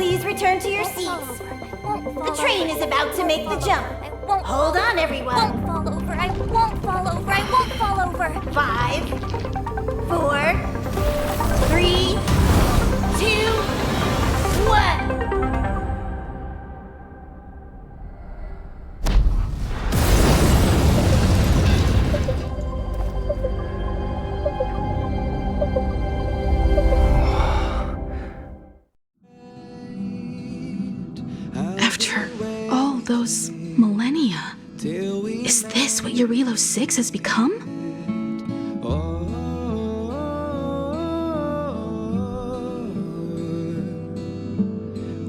Please return to your seats. The train is about to make the jump. Hold on, everyone. I won't fall over. I won't fall over. I won't fall over. 5, 4, 3, 2, 1. After all those millennia, is this what Eurilo 6 has become?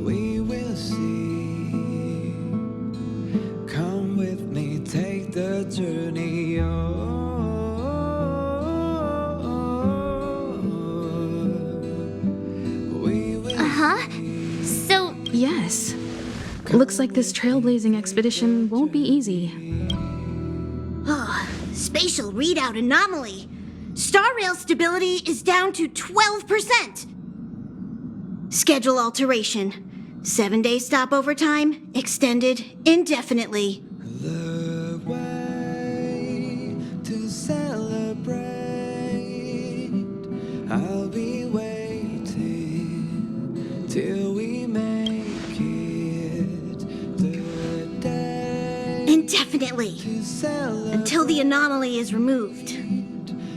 We will see. Come with me, take the journey So, Yes. Looks like this trailblazing expedition won't be easy. Spatial readout anomaly. Star rail stability is down to 12%. Schedule alteration. 7-day stopover time extended indefinitely. The way to celebrate. I'll be waiting till we make it the day Indefinitely. to celebrate. Until the anomaly is removed.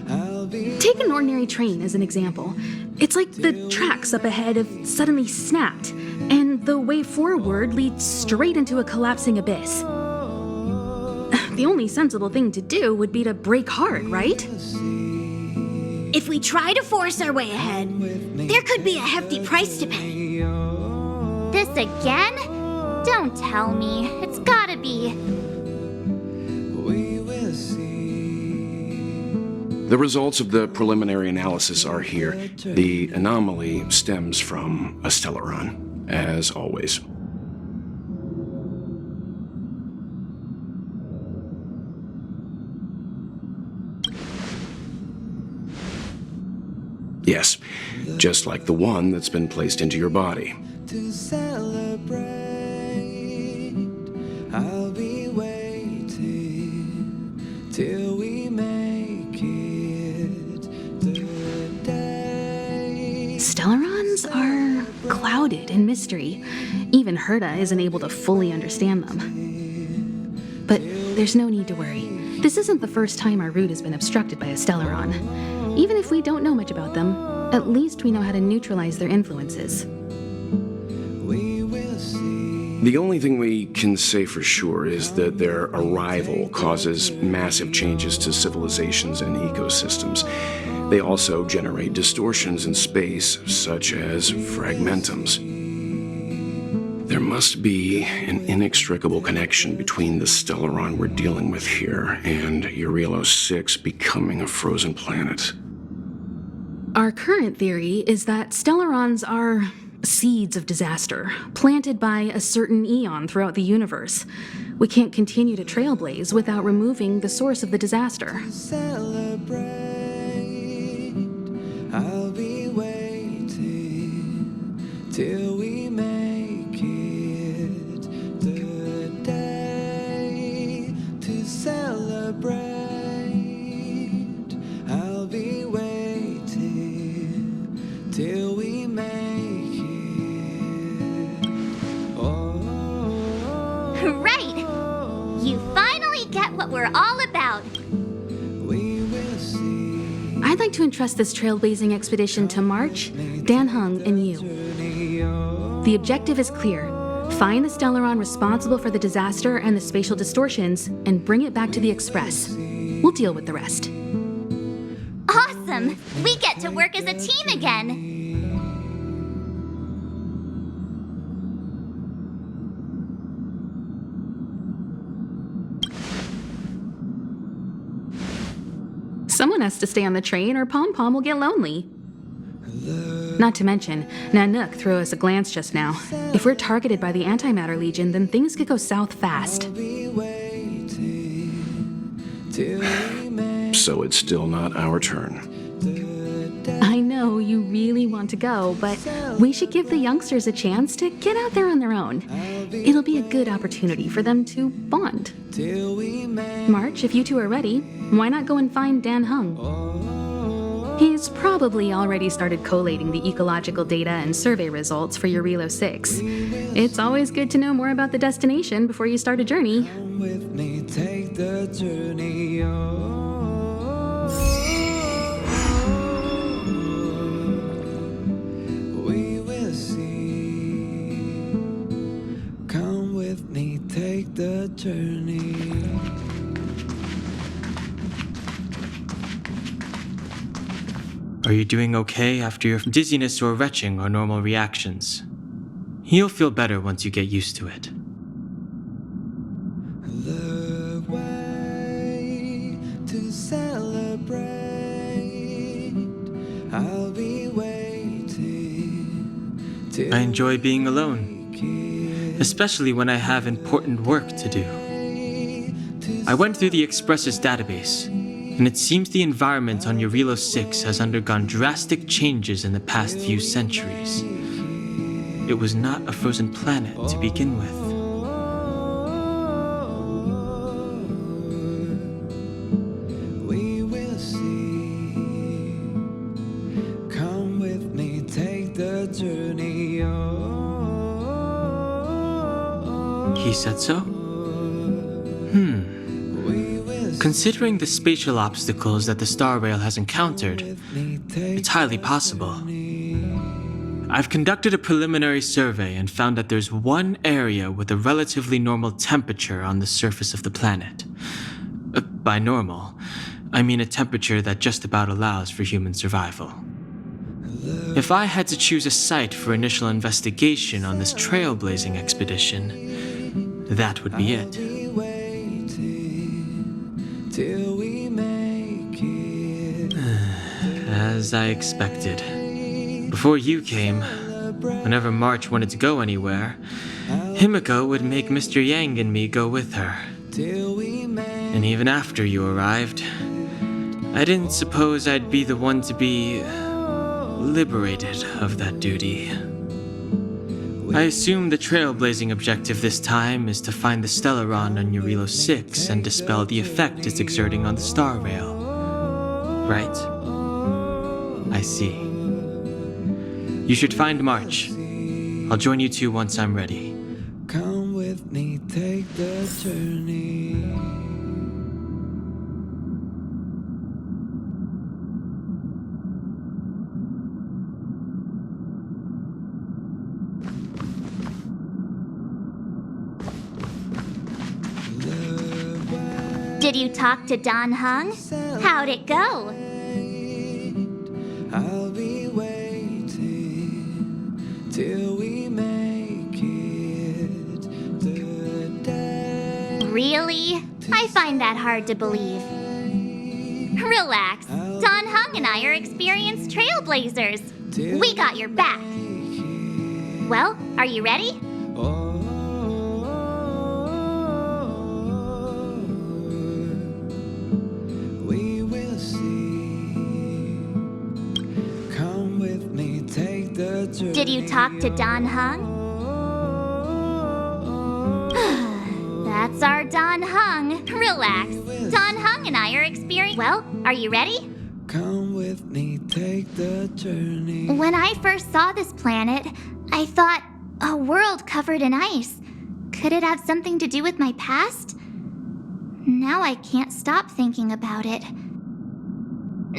I'll be Take an ordinary train as an example. It's like the tracks up ahead have suddenly snapped, and the way forward leads straight into a collapsing abyss. The only sensible thing to do would be to brake hard, right? If we try to force our way ahead, there could be a hefty price to pay. this again? Don't tell me. It's gotta be. we will see. The results of the preliminary analysis are here. The anomaly stems from a stellaron, as always. Yes, just like the one that's been placed into your body. To celebrate, I'll be waiting till we make it the day. Stellarons are clouded in mystery. Even Herta isn't able to fully understand them. But there's no need to worry. This isn't the first time our route has been obstructed by a stellaron. Even if we don't know much about them, at least we know how to neutralize their influences. We will see. The only thing we can say for sure is that their arrival causes massive changes to civilizations and ecosystems. They also generate distortions in space, such as fragmentums. There must be an inextricable connection between the stellaron we're dealing with here and Eurilo 6 becoming a frozen planet. Our current theory is that stellarons are seeds of disaster, planted by a certain eon throughout the universe. We can't continue to trailblaze without removing the source of the disaster. Celebrate, I'll be waiting till we make it the day to celebrate. I'll be waiting till we make it. Oh, Right! You finally get what we're all about. we will see. I'd like to entrust this trailblazing expedition to March, Dan Hung, and you. The objective is clear. Find the stellaron responsible for the disaster and the spatial distortions, and bring it back to the Express. We'll deal with the rest. Awesome! We get to work as a team again. Someone has to stay on the train or Pom Pom will get lonely. Not to mention, Nanook threw us a glance just now. If we're targeted by the Antimatter Legion, then things could go south fast. Be waiting till we make So it's still not our turn. the day. I know you you really want to go, but we should give the youngsters a chance to get out there on their own. It'll be a good opportunity for them to bond. March, if you two are ready, why not go and find Dan Hung? He's probably already started collating the ecological data and survey results for your Relo 6. It's always good to know more about the destination before you start a journey. With me, take the journey we will see. Come with me, take the journey. Are you doing okay after your dizziness or retching are normal reactions? You'll feel better once you get used to it. The way to celebrate, I'll be waiting till I enjoy being alone, especially when I have important work to do. I went through the Express's database, and it seems the environment on your Relo 6 has undergone drastic changes in the past few centuries. It was not a frozen planet to begin with. we will see. Come with me, take the journey He said so? we will Considering the spatial obstacles that the Star Rail has encountered, it's highly possible. I've conducted a preliminary survey and found that there's one area with a relatively normal temperature on the surface of the planet. By normal, I mean a temperature that just about allows for human survival. If I had to choose a site for initial investigation on this trailblazing expedition, that would be it. till we make it. As I expected. Before you came, whenever March wanted to go anywhere, Himiko would make Mr. Yang and me go with her. Till we make And even after you arrived, I didn't suppose I'd be the one to be liberated of that duty. I assume the trailblazing objective this time is to find the Stellaron on your Relo 6 and dispel the effect it's exerting on the Star Rail. Right? I see. You should find March. I'll join you two once I'm ready. come with me, take the journey. Did you talk to Don Hung? How'd it go? I'll be waiting till we make it the day. Really? I find that hard to believe. Relax. Don Hung and I are experienced trailblazers. We got your back. Well, are you ready? We will see. Come with me, take the journey. Did you talk to Don Hung? That's our Don Hung. Relax. Don Hung and I are experienced. Well, are you ready? Come with me, take the journey. When I first saw this planet, I thought, a world covered in ice. Could it have something to do with my past? Now I can't stop thinking about it.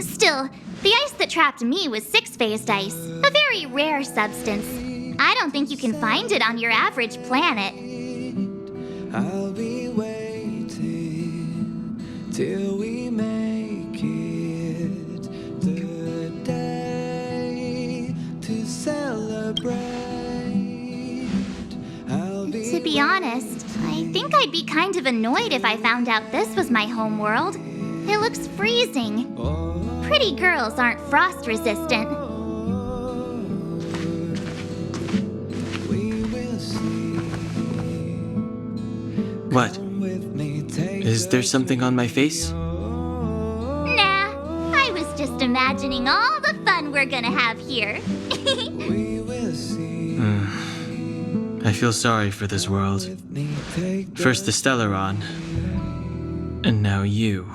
Still, the ice that trapped me was six-phased ice, a very rare substance. I don't think you can find it on your average planet. I'll be waiting till we make it the day to celebrate. I'll be To be honest, I think I'd be kind of annoyed if I found out this was my home world. It looks freezing. Pretty girls aren't frost resistant. we will see. What? With me, take Is there something on my face? Nah, I was just imagining all the fun we're gonna have here. We will see. I feel sorry for this world. First the Stellaron, and now you.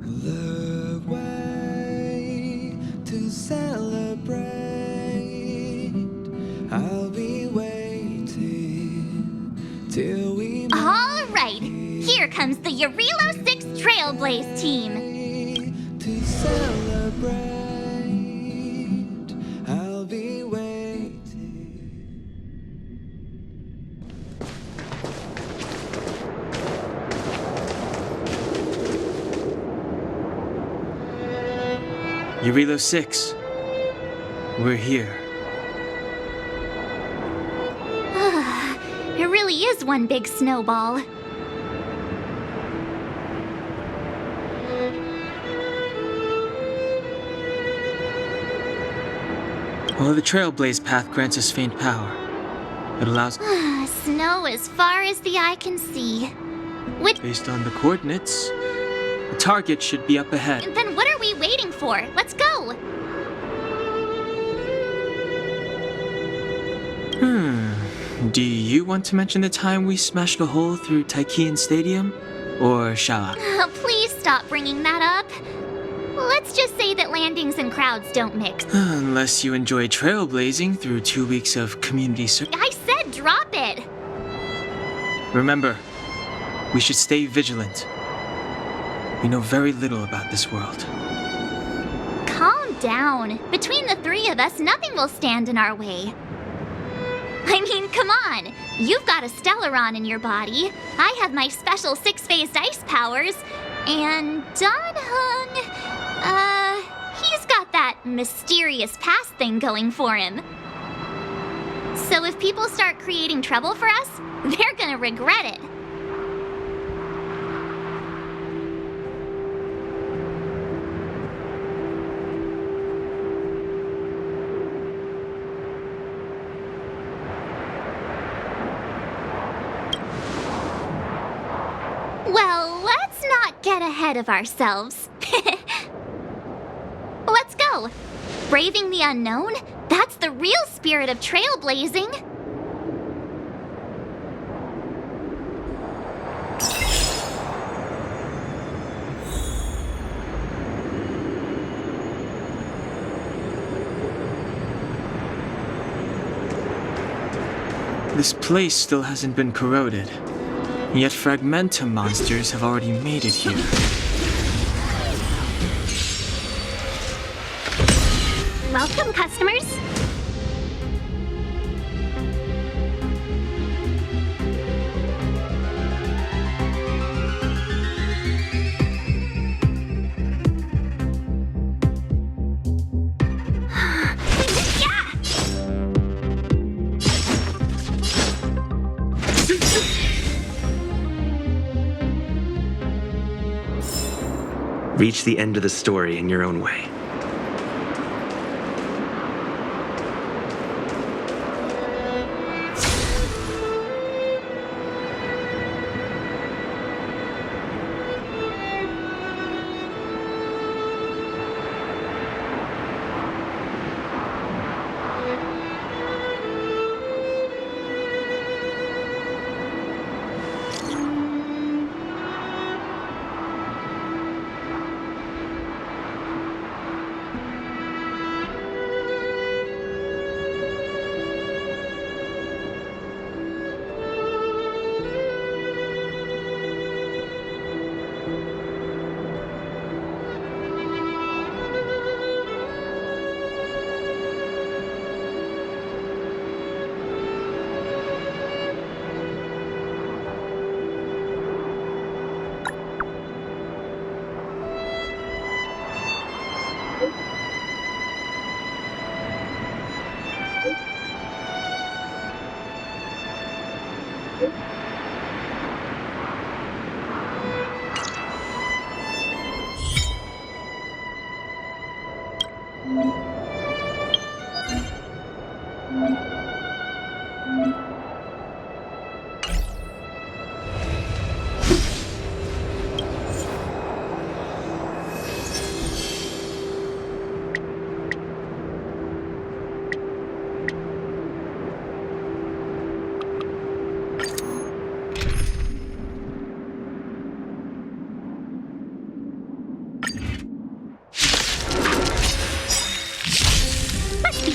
The way to celebrate. I'll be waiting till we All right, here comes the Eurilo 6 Trailblaze team. to celebrate. I'll be waiting. Eurilo 6. We're here. It really is one big snowball. While the Trailblaze path grants us faint power, it allows, Snow as far as the eye can see. Which, based on the coordinates, the target should be up ahead. then what are we waiting for? Let's go! Do you want to mention the time we smashed a hole through Taikian Stadium? Or shall I? Please stop bringing that up. Let's just say that landings and crowds don't mix. Unless you enjoy trailblazing through 2 weeks of community service. I said drop it! Remember, we should stay vigilant. We know very little about this world. Calm down. Between the three of us, nothing will stand in our way. I mean, come on. You've got a Stellaron in your body. I have my special 6-phased ice powers. And Donhung, he's got that mysterious past thing going for him. So if people start creating trouble for us, they're gonna regret it. Well, let's not get ahead of ourselves. Let's go. Braving the unknown? That's the real spirit of trailblazing. This place still hasn't been corroded, yet fragmentum monsters have already made it here. Welcome, customers. Reach the end of the story in your own way.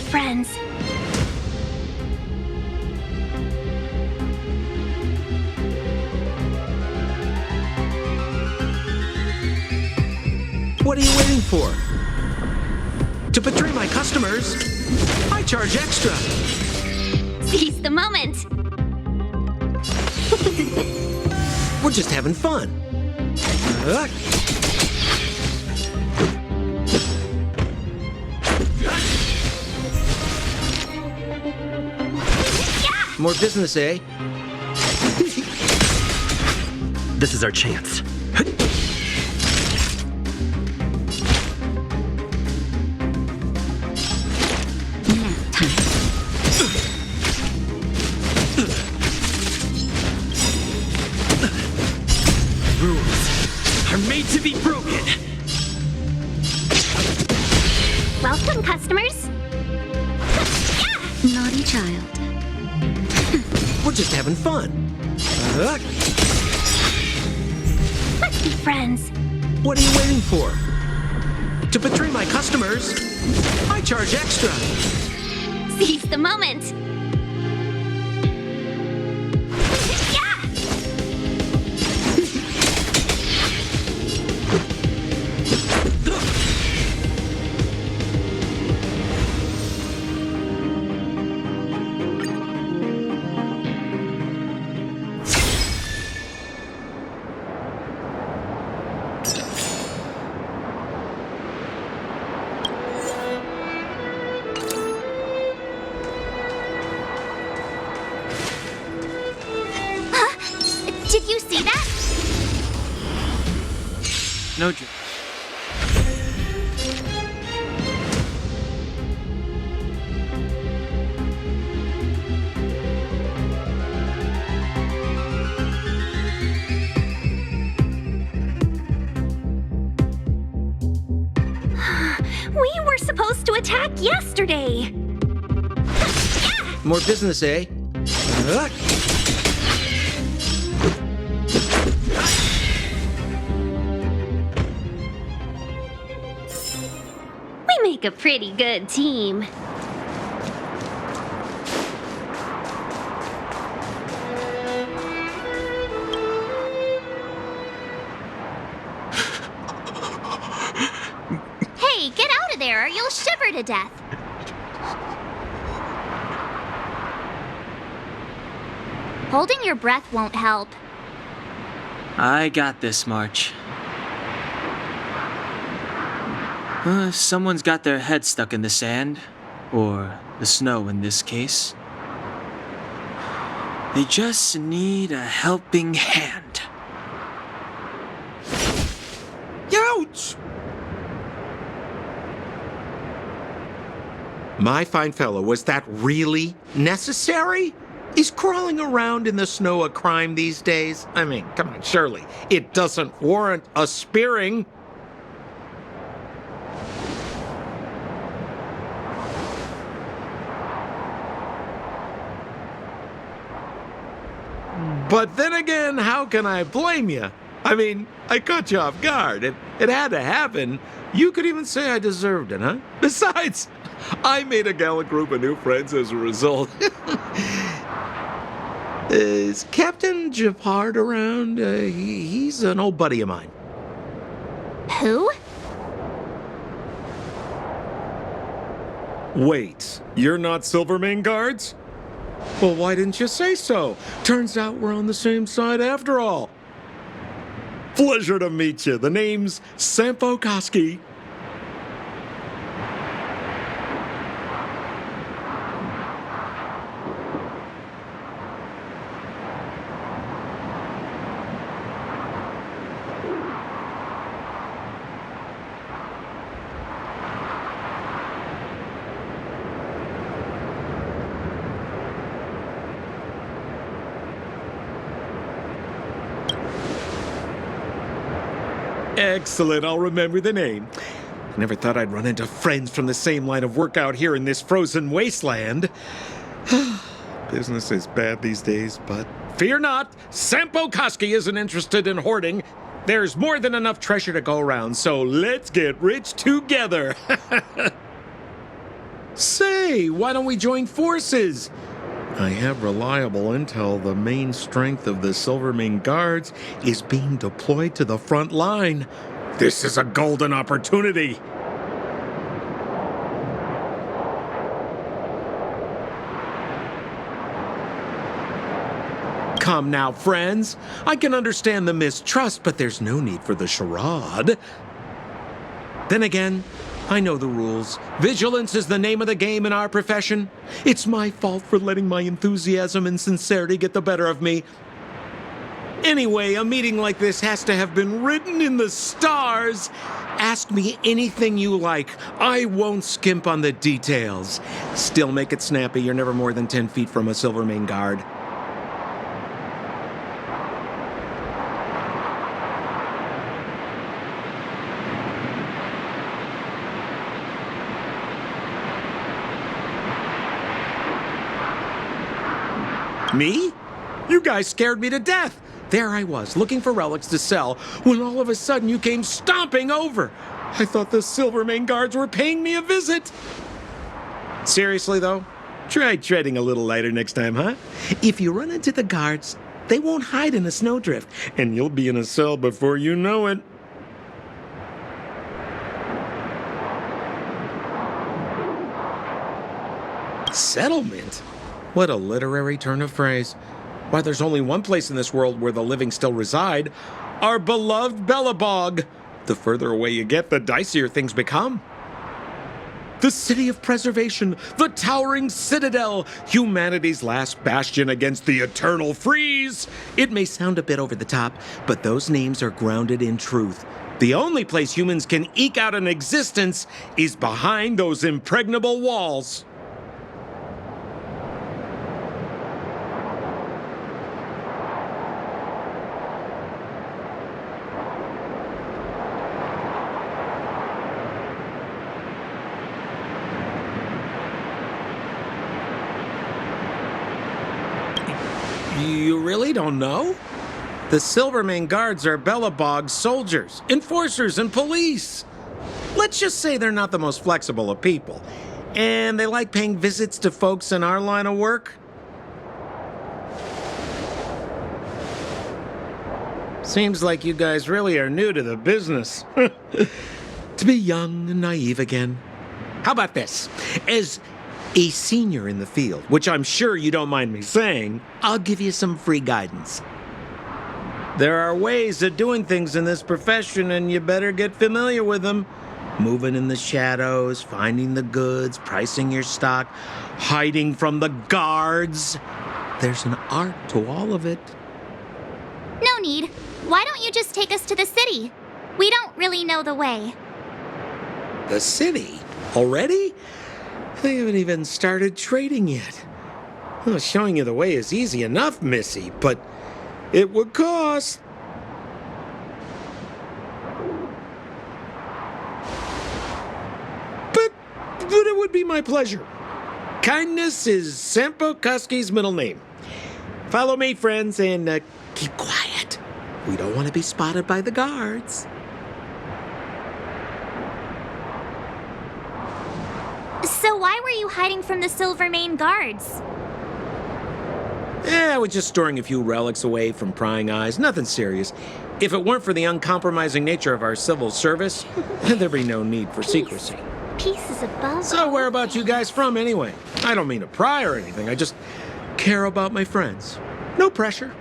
friends. What are you waiting for? To betray my customers, I charge extra. Seize the moment. We're just having fun. More business, eh? This is our chance. Rules are made to be broken. Welcome, customers. Naughty child. We're just having fun. Let's be friends. What are you waiting for? To betray my customers, I charge extra. Seize the moment. Did you see that? No joke. We were supposed to attack yesterday. More business, eh? We make a pretty good team. Hey, get out of there or you'll shiver to death. Holding your breath won't help. I got this, March. Someone's got their head stuck in the sand, or the snow in this case. They just need a helping hand. Ouch! My fine fellow, was that really necessary? Is crawling around in the snow a crime these days? I mean, come on, surely. It doesn't warrant a spearing. But then again, how can I blame you? I mean, I caught you off guard. It had to happen. You could even say I deserved it, huh? Besides, I made a gallant group of new friends as a result. Is Captain Japard around? He's an old buddy of mine. Who? Wait, you're not Silvermane guards? Well, why didn't you say so? Turns out we're on the same side after all. Pleasure to meet you. The name's Sampo Koski. Excellent, I'll remember the name. I never thought I'd run into friends from the same line of work out here in this frozen wasteland. Business is bad these days, but fear not, Sampo Koski isn't interested in hoarding. There's more than enough treasure to go around, so let's get rich together. Say, why don't we join forces? I have reliable intel the main strength of the Silvermane Guards is being deployed to the front line. This is a golden opportunity. Come now, friends. I can understand the mistrust, but there's no need for the charade. Then again, I know the rules. Vigilance is the name of the game in our profession. It's my fault for letting my enthusiasm and sincerity get the better of me. Anyway, a meeting like this has to have been written in the stars. Ask me anything you like. I won't skimp on the details. Still make it snappy. You're never more than 10 feet from a Silvermane Guard. Me? You guys scared me to death. There I was, looking for relics to sell, when all of a sudden you came stomping over. I thought the Silvermane Guards were paying me a visit. Seriously, though, try treading a little lighter next time, huh? If you run into the guards, they won't hide in a snowdrift, and you'll be in a cell before you know it. Settlement? What a literary turn of phrase. Why, there's only one place in this world where the living still reside. Our beloved Bellabog. The further away you get, the dicier things become. The city of preservation, the towering citadel, humanity's last bastion against the eternal freeze. It may sound a bit over the top, but those names are grounded in truth. The only place humans can eke out an existence is behind those impregnable walls. You really don't know? The Silvermane Guards are Bellabog's soldiers, enforcers, and police. Let's just say they're not the most flexible of people. And they like paying visits to folks in our line of work. Seems like you guys really are new to the business. To be young and naive again. How about this? As a senior in the field, which I'm sure you don't mind me saying, I'll give you some free guidance. There are ways of doing things in this profession, and you better get familiar with them. Moving in the shadows, finding the goods, pricing your stock, hiding from the guards. There's an art to all of it. No need. Why don't you just take us to the city? We don't really know the way. The city? Already? They haven't even started trading yet. Well, showing you the way is easy enough, Missy, but it would cost. But it would be my pleasure. Kindness is Sampo Kuski's middle name. Follow me, friends, and keep quiet. We don't want to be spotted by the guards. So why were you hiding from the Silvermane Guards? I was just storing a few relics away from prying eyes. Nothing serious. If it weren't for the uncompromising nature of our civil service, there'd be no need for secrecy. Peace is above. So where about you guys from, anyway? I don't mean to pry or anything. I just care about my friends. No pressure.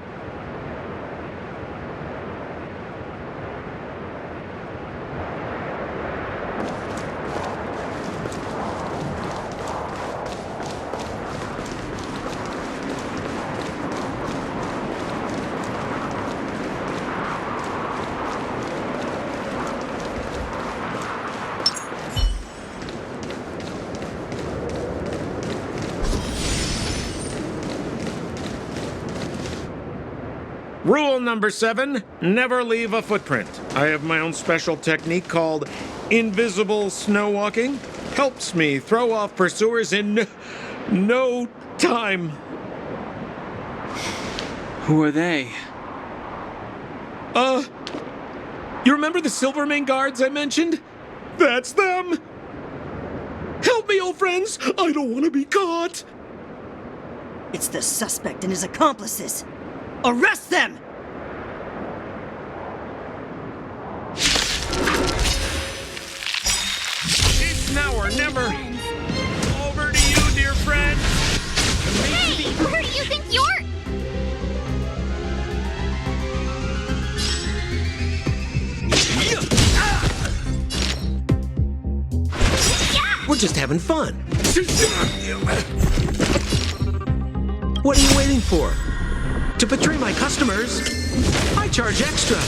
Rule number 7, never leave a footprint. I have my own special technique called invisible snow walking. Helps me throw off pursuers in no time. Who are they? You remember the Silvermane Guards I mentioned? That's them! Help me, old friend! friends! I don't want to be caught! It's the suspect and his accomplices. Arrest them! It's now or never! Over to you, dear friend! Hey, where do you think you're... We're just having fun. What are you waiting for? To betray my customers, I charge extra.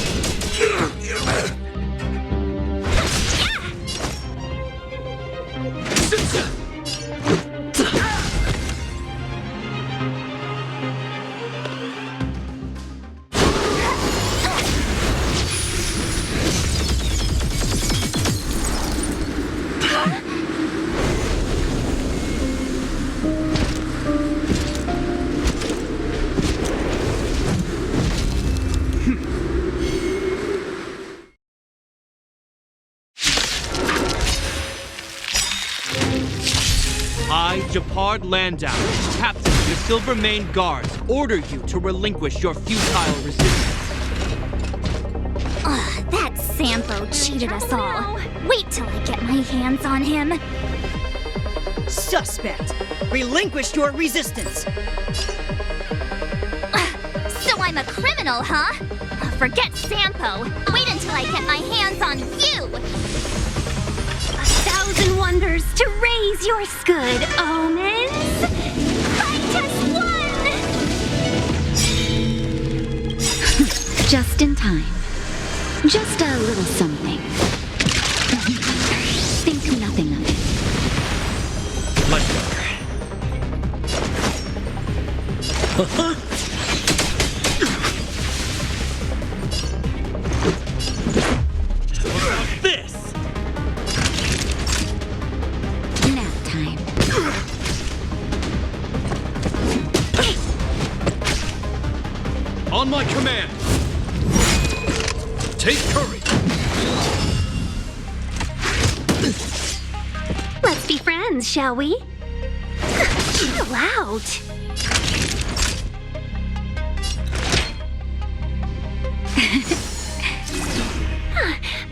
I, Japard Landau, captain of the Silver Mane Guards, order you to relinquish your futile resistance. Ugh, that Sampo cheated us all. Wait till I get my hands on him. Suspect, relinquish your resistance. So I'm a criminal, huh? Forget Sampo. Wait until I get my hands on you. 1,000 wonders to raise your good omens. I just won! Just in time. Just a little something. Think nothing of it. Let's go. This! Nap time. On my command! Take courage! Let's be friends, shall we? Chill out.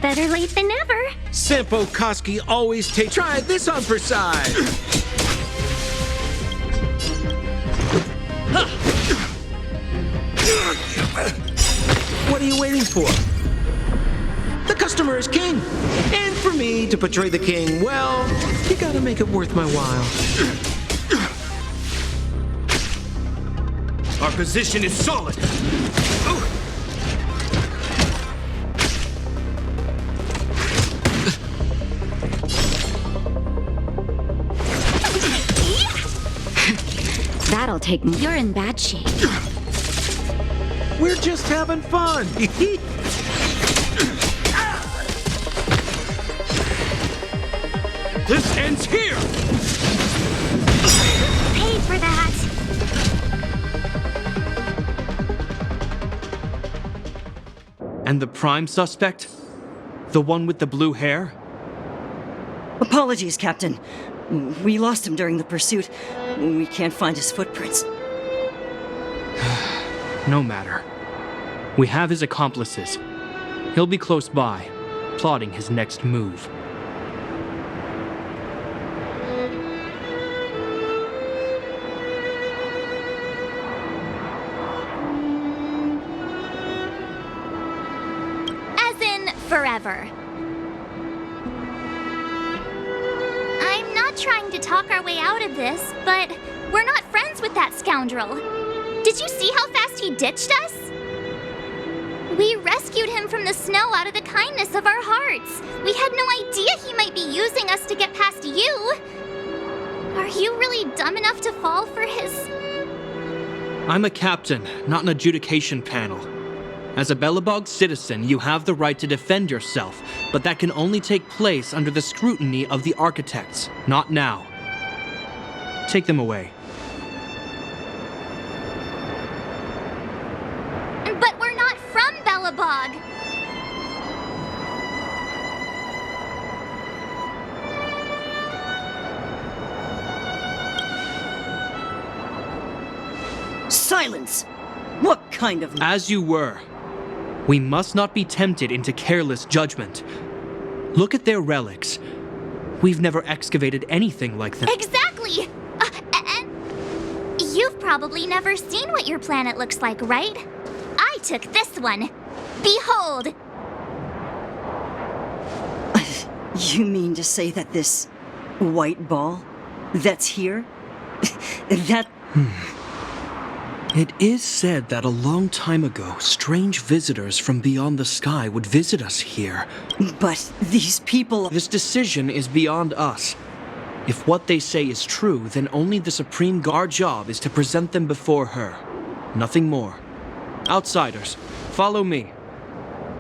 Better late than never. Sampo Koski always take. Try this on for size. What are you waiting for? The customer is king. And for me to portray the king, well, you gotta make it worth my while. Our position is solid! That'll take me. You're in bad shape. We're just having fun. This ends here! Paid for that. And the prime suspect? The one with the blue hair? Apologies, Captain. We lost him during the pursuit. We can't find his footprints. No matter. We have his accomplices. He'll be close by, plotting his next move. As in, forever. I'm not trying to talk our way out of this, but we're not friends with that scoundrel. Did you see how fast he ditched us? We rescued him from the snow out of the kindness of our hearts. We had no idea he might be using us to get past you. Are you really dumb enough to fall for his... I'm a captain, not an adjudication panel. As a Belobog citizen, you have the right to defend yourself, but that can only take place under the scrutiny of the architects, not now. Take them away. But we're not from Belobog. Silence! What kind of... As you were. We must not be tempted into careless judgment. Look at their relics. We've never excavated anything like them. Exactly! And you've probably never seen what your planet looks like, right? I took this one. Behold! You mean to say that this white ball that's here? That... It is said that a long time ago, strange visitors from beyond the sky would visit us here. But these people... This decision is beyond us. If what they say is true, then only the Supreme Guard job is to present them before her. Nothing more. Outsiders, follow me.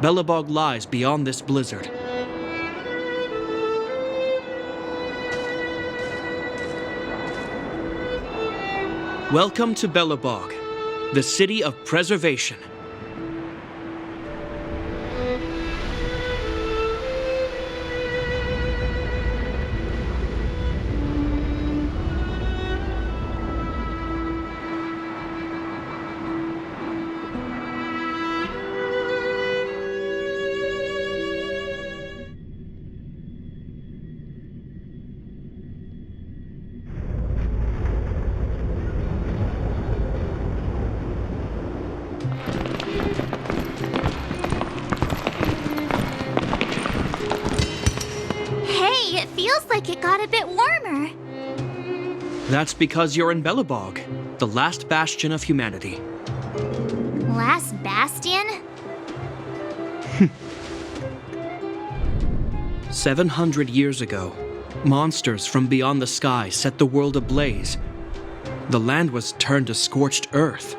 Belobog lies beyond this blizzard. Welcome to Belobog, the city of preservation. It got a bit warmer. That's because you're in Belobog, the last bastion of humanity. Last bastion? 700 years ago, monsters from beyond the sky set the world ablaze. The land was turned to scorched earth,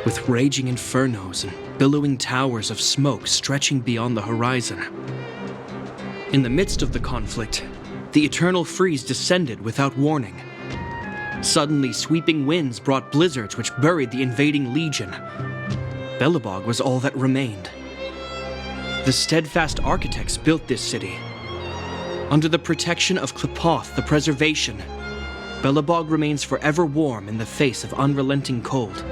with raging infernos and billowing towers of smoke stretching beyond the horizon. In the midst of the conflict, the eternal freeze descended without warning. Suddenly, sweeping winds brought blizzards which buried the invading legion. Belobog was all that remained. The steadfast architects built this city. Under the protection of Qlipoth, the preservation, Belobog remains forever warm in the face of unrelenting cold.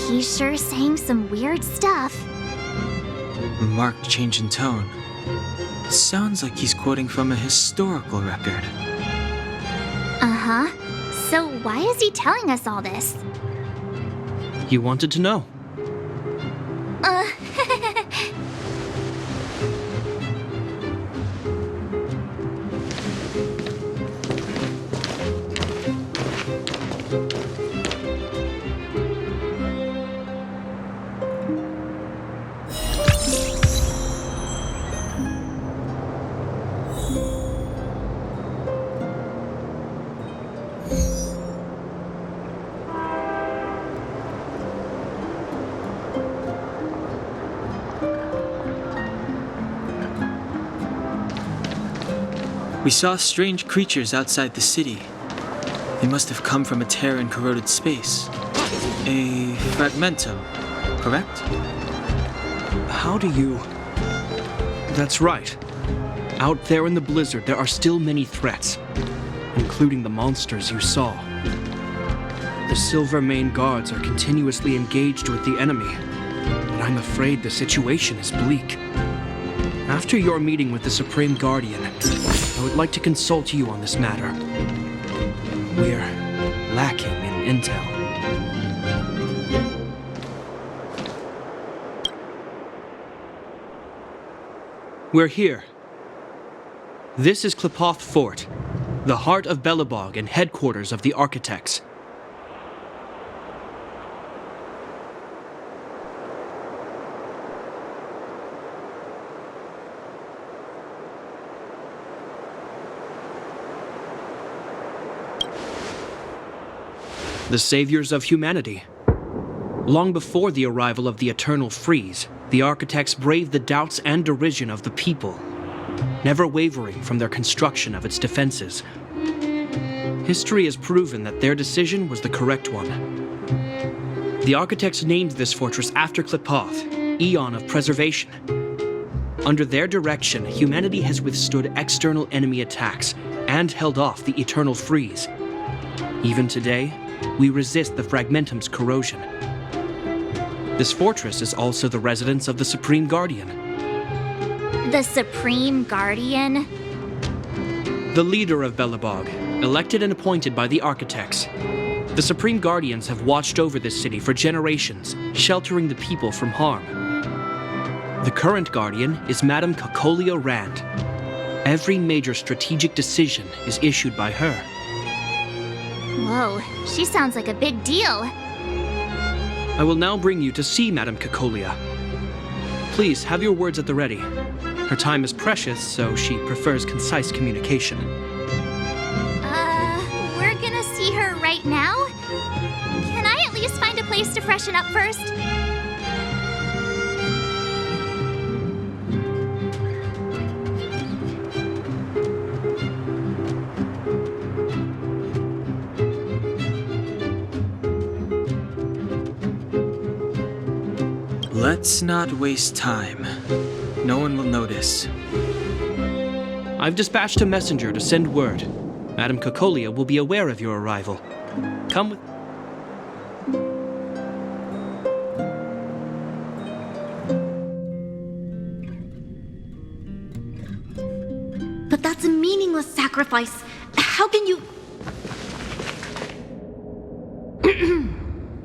He's sure saying some weird stuff. Marked change in tone. Sounds like he's quoting from a historical record. Uh-huh. So why is he telling us all this? You wanted to know. We saw strange creatures outside the city. They must have come from a tear in corroded space. A fragmentum, correct? How do you... That's right. Out there in the blizzard, there are still many threats, including the monsters you saw. The Silvermane guards are continuously engaged with the enemy, but I'm afraid the situation is bleak. After your meeting with the Supreme Guardian, I would like to consult you on this matter. We're lacking in intel. We're here. This is Qlipoth Fort, the heart of Belobog and headquarters of the Architects. The saviors of humanity. Long before the arrival of the eternal freeze, the Architects braved the doubts and derision of the people, never wavering from their construction of its defenses. History has proven that their decision was the correct one. The Architects named this fortress after Qlipoth, Eon of Preservation. Under their direction, humanity has withstood external enemy attacks and held off the eternal freeze. Even today, we resist the fragmentum's corrosion. This fortress is also the residence of the Supreme Guardian. The Supreme Guardian? The leader of Belobog, elected and appointed by the architects. The Supreme Guardians have watched over this city for generations, sheltering the people from harm. The current Guardian is Madame Cocolia Rand. Every major strategic decision is issued by her. Whoa, she sounds like a big deal. I will now bring you to see Madame Cocolia. Please have your words at the ready. Her time is precious, so she prefers concise communication. We're gonna see her right now? Can I at least find a place to freshen up first? Let's not waste time. No one will notice. I've dispatched a messenger to send word. Madame Cocolia will be aware of your arrival. Come with... But that's a meaningless sacrifice. How can you...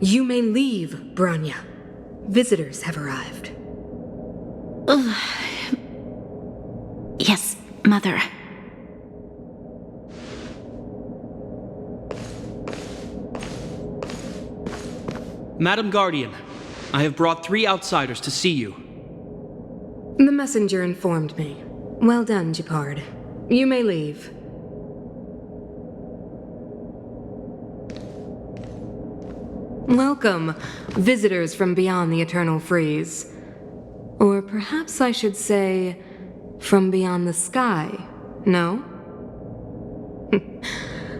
You may leave, Branya. Visitors have arrived. Yes, Mother. Madam Guardian, I have brought 3 outsiders to see you. The messenger informed me. Well done, Gepard. You may leave. Welcome, visitors from beyond the Eternal Freeze. Or perhaps I should say, from beyond the sky, no?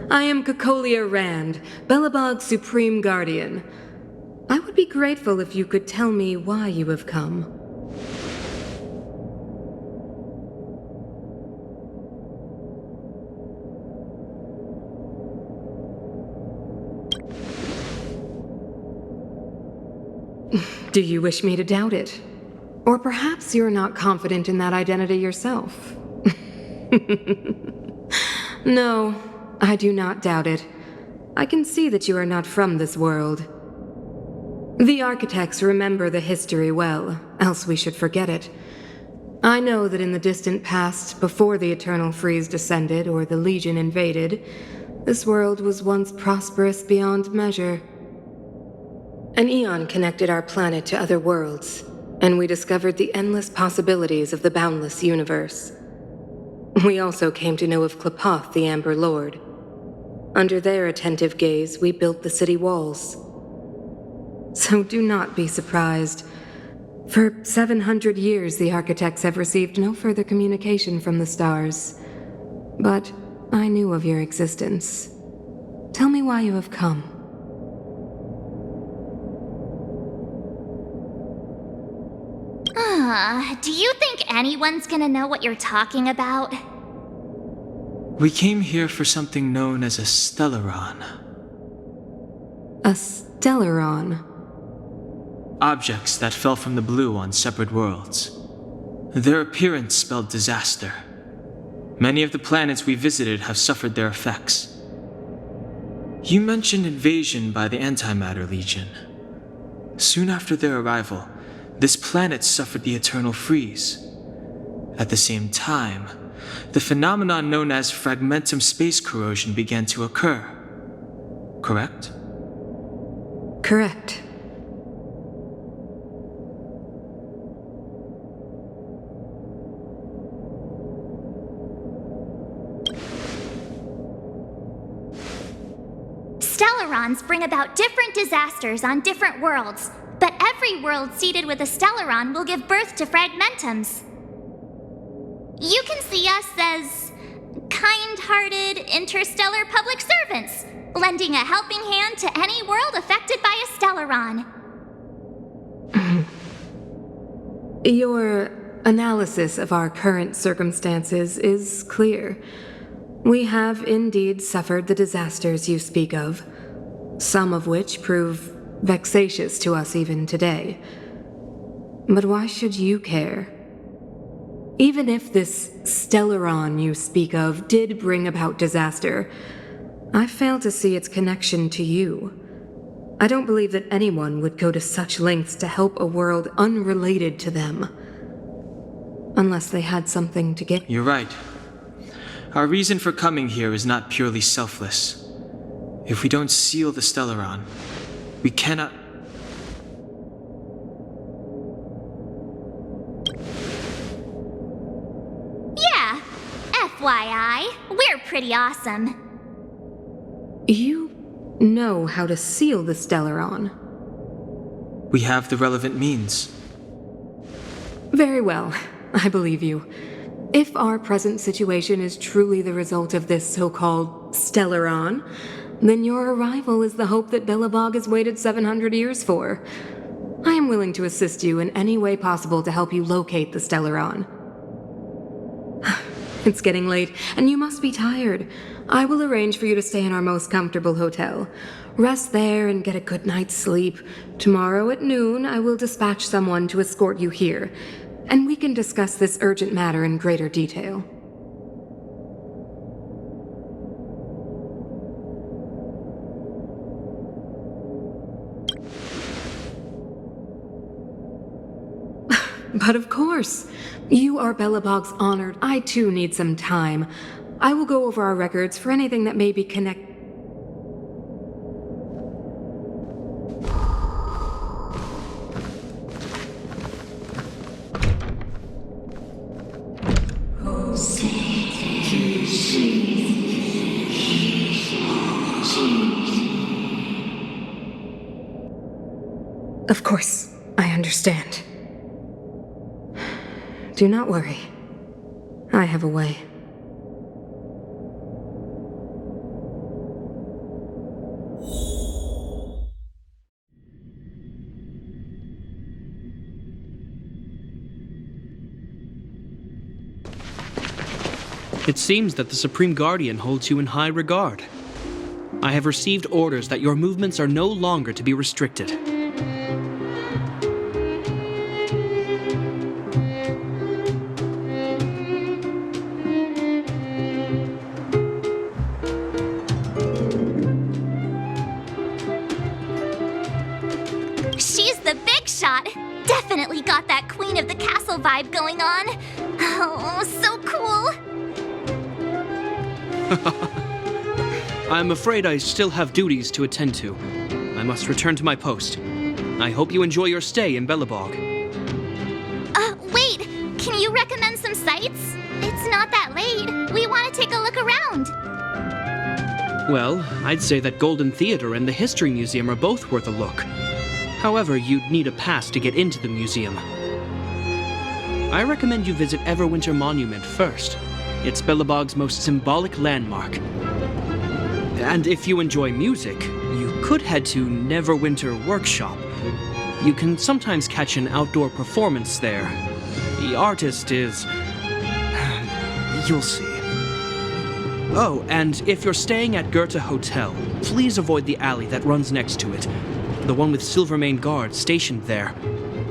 I am Cocolia Rand, Belobog's Supreme Guardian. I would be grateful if you could tell me why you have come. Do you wish me to doubt it? Or perhaps you're not confident in that identity yourself? No, I do not doubt it. I can see that you are not from this world. The architects remember the history well, else we should forget it. I know that in the distant past, before the Eternal Freeze descended or the Legion invaded, this world was once prosperous beyond measure. An eon connected our planet to other worlds, and we discovered the endless possibilities of the boundless universe. We also came to know of Klapoth, the Amber Lord. Under their attentive gaze, we built the city walls. So do not be surprised. For 700 years, the architects have received no further communication from the stars. But I knew of your existence. Tell me why you have come. Do you think anyone's gonna know what you're talking about? We came here for something known as a stellaron. A stellaron? Objects that fell from the blue on separate worlds. Their appearance spelled disaster. Many of the planets we visited have suffered their effects. You mentioned invasion by the Antimatter Legion. Soon after their arrival, this planet suffered the Eternal Freeze. At the same time, the phenomenon known as fragmentum space corrosion began to occur. Correct? Correct. Stellarons bring about different disasters on different worlds, but every world seeded with a stellaron will give birth to fragmentums. You can see us as kind-hearted interstellar public servants, lending a helping hand to any world affected by a stellaron. Your analysis of our current circumstances is clear. We have indeed suffered the disasters you speak of. some of which prove vexatious to us even today. But why should you care? Even if this Stellaron you speak of did bring about disaster, I fail to see its connection to you. I don't believe that anyone would go to such lengths to help a world unrelated to them. Unless they had something to get. You're right. Our reason for coming here is not purely selfless. If we don't seal the Stellaron, we cannot... Yeah, FYI, we're pretty awesome. You know how to seal the Stellaron. We have the relevant means. Very well, I believe you. If our present situation is truly the result of this so-called Stellaron, then your arrival is the hope that Belobog has waited 700 years for. I am willing to assist you in any way possible to help you locate the Stellaron. It's getting late, and you must be tired. I will arrange for you to stay in our most comfortable hotel. Rest there and get a good night's sleep. Tomorrow at noon, I will dispatch someone to escort you here, and we can discuss this urgent matter in greater detail. But of course, you are Belobog's honored. I too need some time. I will go over our records for anything that may be connected. Of course, I understand. Do not worry. I have a way. It seems that the Supreme Guardian holds you in high regard. I have received orders that your movements are no longer to be restricted. She's the big shot! Definitely got that Queen of the Castle vibe going on. Oh, so cool! I'm afraid I still have duties to attend to. I must return to my post. I hope you enjoy your stay in Belobog. Wait! Can you recommend some sites? It's not that late. We want to take a look around. Well, I'd say that Golden Theater and the History Museum are both worth a look. However, you'd need a pass to get into the museum. I recommend you visit Everwinter Monument first. It's Belobog's most symbolic landmark. And if you enjoy music, you could head to Neverwinter Workshop. You can sometimes catch an outdoor performance there. The artist is... you'll see. Oh, and if you're staying at Goethe Hotel, please avoid the alley that runs next to it. The one with Silvermane guards stationed there.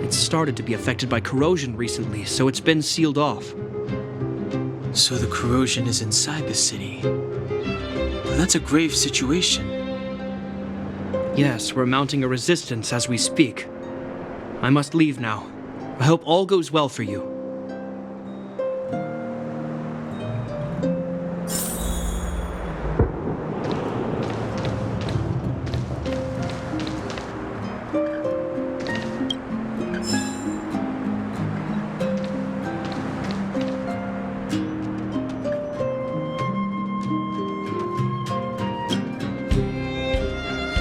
It's started to be affected by corrosion recently, so it's been sealed off. So the corrosion is inside the city. Well, that's a grave situation. Yes, we're mounting a resistance as we speak. I must leave now. I hope all goes well for you.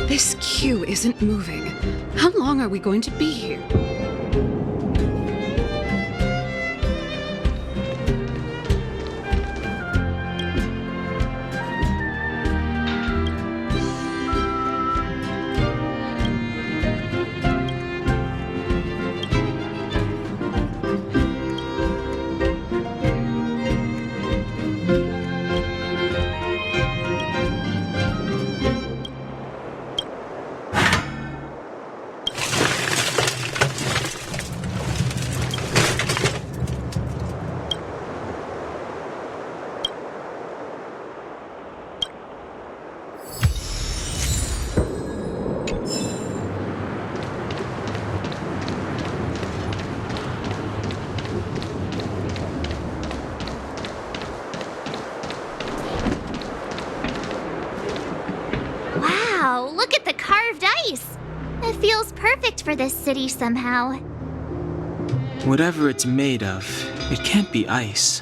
This queue isn't moving. How long are we going to be here? carved ice. It feels perfect for this city somehow. Whatever it's made of, it can't be ice.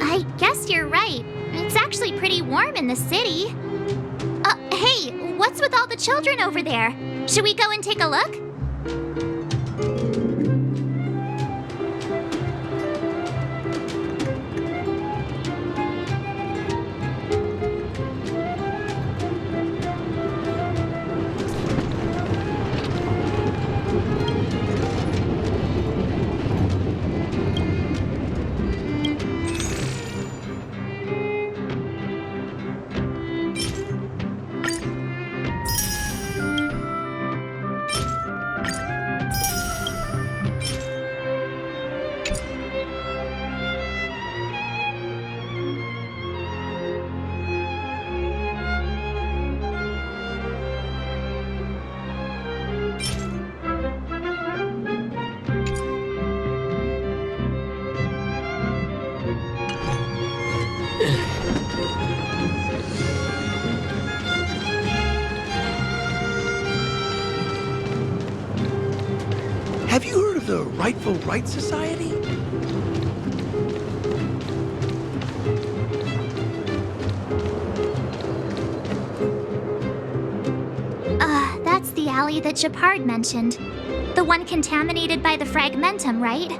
I guess you're right. It's actually pretty warm in the city. Hey, what's with all the children over there? Should we go and take a look? Have you heard of the Rightful Right Society? That's the alley that Japard mentioned. The one contaminated by the fragmentum, right?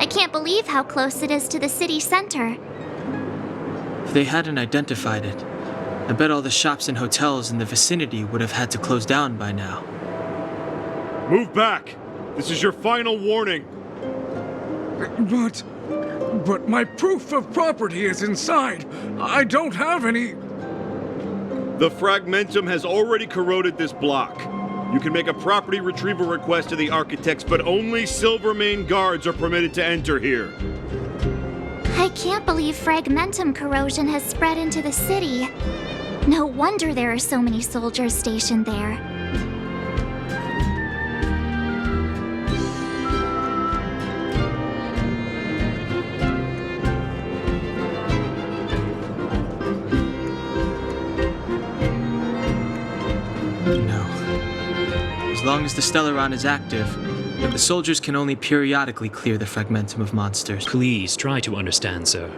I can't believe how close it is to the city center. If they hadn't identified it, I bet all the shops and hotels in the vicinity would have had to close down by now. Move back! This is your final warning! But my proof of property is inside. I don't have any... The fragmentum has already corroded this block. You can make a property retrieval request to the architects, but only Silvermane guards are permitted to enter here. I can't believe fragmentum corrosion has spread into the city. No wonder there are so many soldiers stationed there. As long as the Stellaron is active, the soldiers can only periodically clear the fragmentum of monsters. Please try to understand, sir.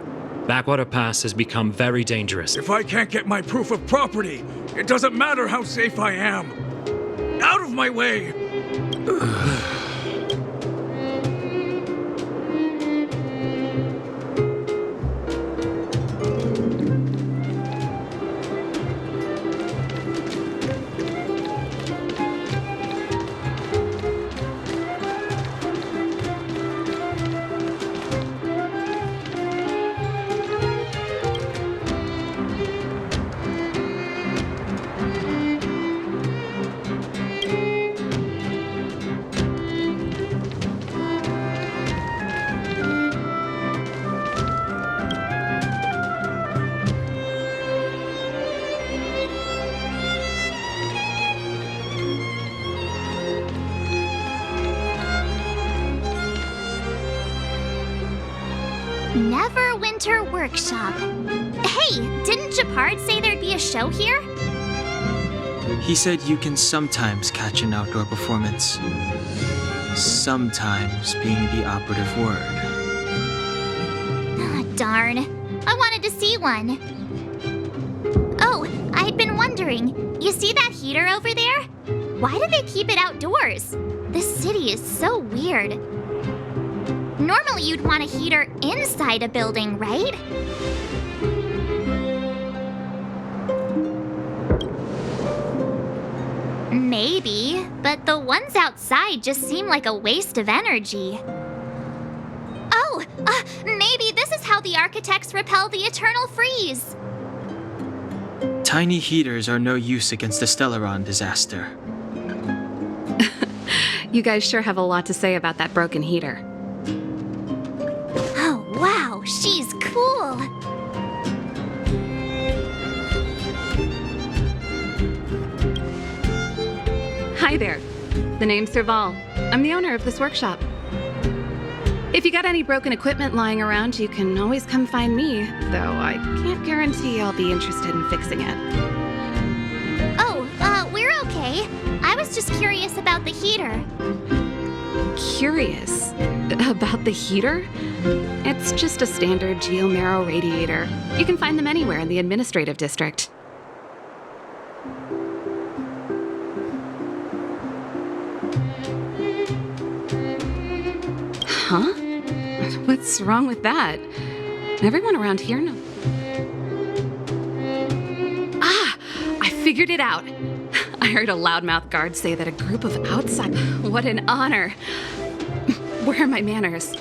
Backwater Pass has become very dangerous. If I can't get my proof of property, it doesn't matter how safe I am. Out of my way! Neverwinter Workshop. Hey, didn't Japard say there'd be a show here? He said you can sometimes catch an outdoor performance. Sometimes being the operative word. Ah, darn. I wanted to see one. Oh, I'd been wondering. You see that heater over there? Why do they keep it outdoors? This city is so weird. Normally you'd want a heater inside a building, right? Maybe, but the ones outside just seem like a waste of energy. Oh, maybe this is how the architects repel the eternal freeze. Tiny heaters are no use against the Stellaron disaster. You guys sure have a lot to say about that broken heater. Oh, wow, she's cool. Hi there. The name's Serval. I'm the owner of this workshop. If you got any broken equipment lying around, you can always come find me, though I can't guarantee I'll be interested in fixing it. We're okay. I was just curious about the heater. Curious about the heater? It's just a standard geomarrow radiator. You can find them anywhere in the administrative district. Huh? What's wrong with that? Everyone around here knows. Ah! I figured it out. I heard a loudmouth guard say that a group of outside... What an honor. Where are my manners?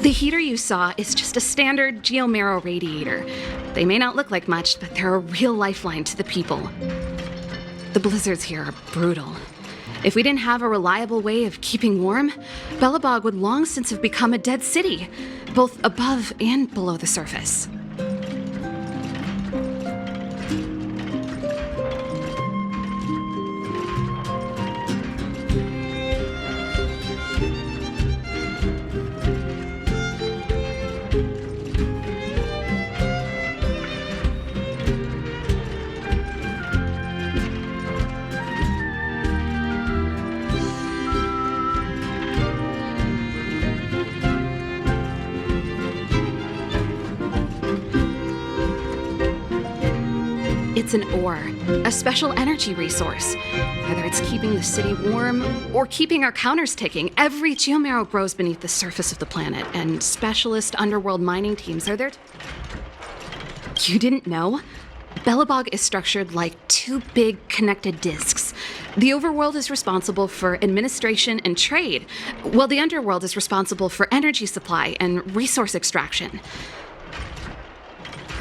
The heater you saw is just a standard geomarrow radiator. They may not look like much, but they're a real lifeline to the people. The blizzards here are brutal. If we didn't have a reliable way of keeping warm, Belobog would long since have become a dead city, both above and below the surface. It's an ore, a special energy resource. Whether it's keeping the city warm or keeping our counters ticking, every geomarrow grows beneath the surface of the planet, and specialist underworld mining teams are there. You didn't know? Belobog is structured like two big connected disks. The overworld is responsible for administration and trade, while the underworld is responsible for energy supply and resource extraction.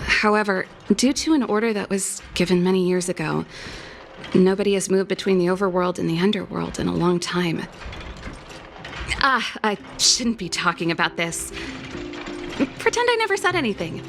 However, due to an order that was given many years ago, nobody has moved between the overworld and the underworld in a long time. I shouldn't be talking about this. Pretend I never said anything.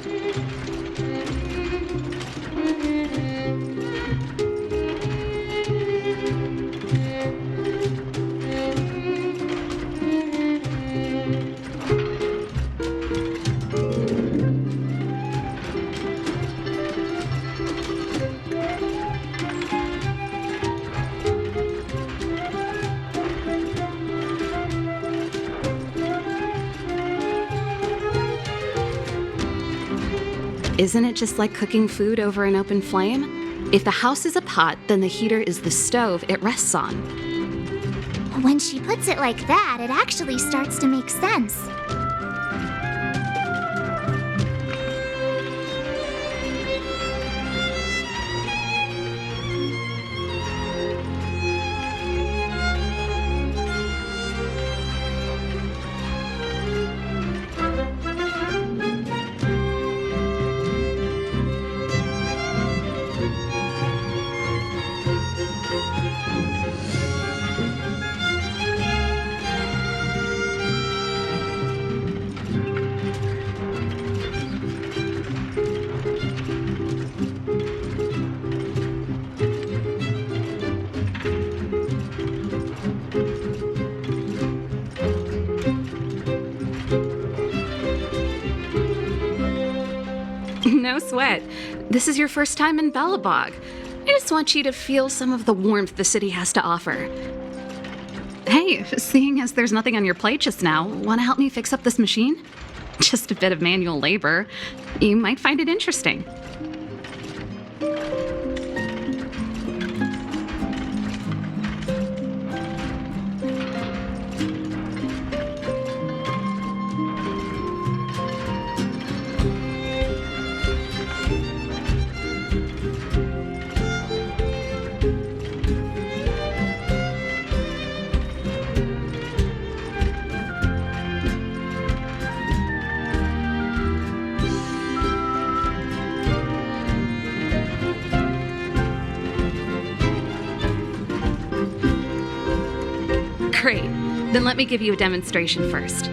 Isn't it just like cooking food over an open flame? If the house is a pot, then the heater is the stove it rests on. When she puts it like that, it actually starts to make sense. No sweat. This is your first time in Belobog. I just want you to feel some of the warmth the city has to offer. Hey, seeing as there's nothing on your plate just now, want to help me fix up this machine? Just a bit of manual labor. You might find it interesting. Great. Then let me give you a demonstration first.